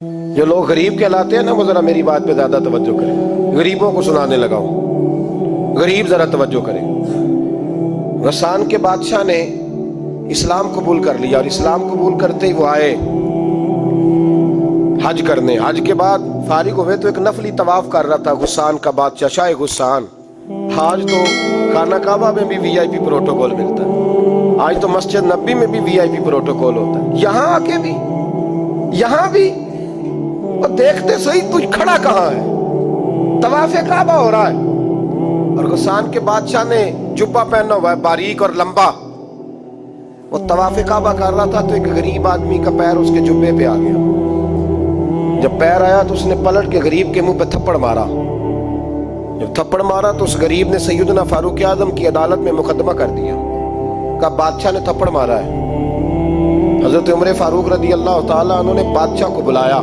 جو لوگ غریب کہلاتے ہیں نا وہ ذرا میری بات پہ زیادہ توجہ کریں. غریبوں کو سنانے لگا ہوں. غریب ذرا توجہ کریں. غسان کے بادشاہ نے اسلام قبول کر لیا اور اسلام قبول کرتے ہی وہ آئے حج کرنے. حج کے بعد فارغ ہوئے تو ایک نفلی طواف کر رہا تھا غسان کا بادشاہ شاہ غسان. حج تو خانہ کعبہ میں بھی وی آئی پی پروٹوکول ملتا ہے. آج تو مسجد نبی میں بھی وی آئی پی پروٹوکول ہوتا ہے. یہاں آ کے بھی یہاں بھی اور دیکھتے صحیح تجھ کھڑا کہاں ہے. طواف کعبہ ہو رہا ہے اور غسان کے بادشاہ نے جبہ پہنا ہوا ہے باریک اور لمبا. وہ طواف کعبہ کر رہا تھا تو ایک غریب آدمی کا پیر اس کے جبے پہ آ گیا. جب پیر آیا تو اس نے پلٹ کے غریب کے منہ پہ تھپڑ مارا. جب تھپڑ مارا تو اس غریب نے سیدنا فاروق اعظم کی عدالت میں مقدمہ کر دیا. کہا بادشاہ نے تھپڑ مارا ہے. حضرت عمر فاروق رضی اللہ تعالیٰ عنہ نے بادشاہ کو بلایا.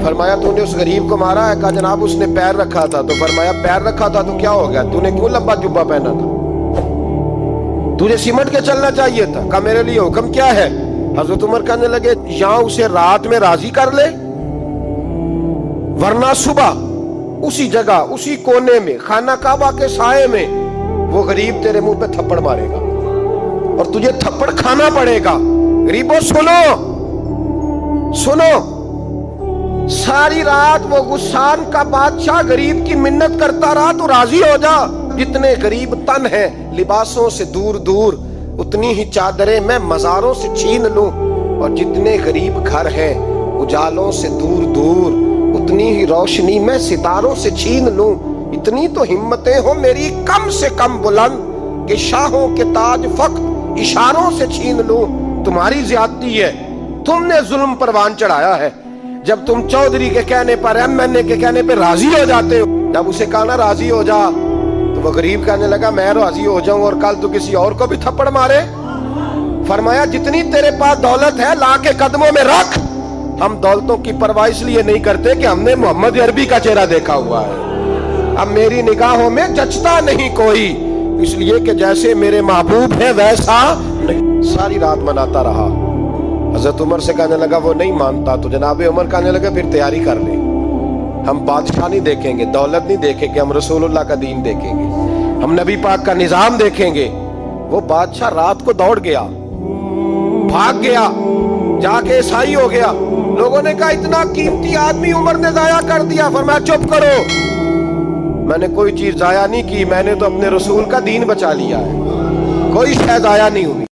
فرمایا تو نے اس غریب کو مارا ہے؟ کہا جناب اس نے پیر رکھا تھا. تو فرمایا پیر رکھا تھا تو کیا ہو گیا؟ تو نے کیوں لمبا جبہ پہنا تھا؟ تجھے سمٹ کے چلنا چاہیے تھا. کہا میرے لیے حکم کیا ہے؟ حضرت عمر کہنے لگے یہاں اسے رات میں راضی کر لے ورنہ صبح اسی جگہ اسی کونے میں خانہ کعبہ کے سائے میں وہ غریب تیرے منہ پہ تھپڑ مارے گا اور تجھے تھپڑ کھانا پڑے گا. غریبوں سنو سنو. ساری رات وہ غسان کا بادشاہ غریب کی منت کرتا رہا تو راضی ہو جا. جتنے غریب تن ہیں لباسوں سے دور دور اتنی ہی چادریں میں مزاروں سے چھین لوں اور جتنے غریب گھر ہیں اجالوں سے دور دور اتنی ہی روشنی میں ستاروں سے چھین لوں. اتنی تو ہمتیں ہو میری کم سے کم بلند کہ شاہوں کے تاج فقط اشاروں سے چھین لوں. تمہاری زیادتی ہے. تم نے ظلم پروان چڑھایا ہے. جب تم چودھری کے کہنے پر ایم این اے کے کہنے پہ راضی ہو جاتے ہو. جب اسے کہا نا راضی ہو جا تو وہ غریب کہنے لگا میں راضی ہو جاؤں اور کل تو کسی اور کو بھی تھپڑ مارے. فرمایا جتنی تیرے پاس دولت ہے لا کے قدموں میں رکھ. ہم دولتوں کی پرواہ اس لیے نہیں کرتے کہ ہم نے محمد عربی کا چہرہ دیکھا ہوا ہے. اب میری نگاہوں میں جچتا نہیں کوئی اس لیے کہ جیسے میرے محبوب ہیں ویسا نہیں. ساری رات مناتا رہا. حضرت عمر سے کہنے لگا وہ نہیں مانتا. تو جناب عمر کہنے لگا پھر تیاری کر لیں. ہم بادشاہ نہیں دیکھیں گے, دولت نہیں دیکھیں گے, ہم رسول اللہ کا دین دیکھیں گے, ہم نبی پاک کا نظام دیکھیں گے. وہ بادشاہ رات کو دوڑ گیا, بھاگ گیا, جا کے عیسائی ہو گیا. لوگوں نے کہا اتنا قیمتی آدمی عمر نے ضائع کر دیا. فرمایا چپ کرو, میں نے کوئی چیز ضائع نہیں کی, میں نے تو اپنے رسول کا دین بچا لیا ہے. کوئی شے ضائع نہیں ہوئی.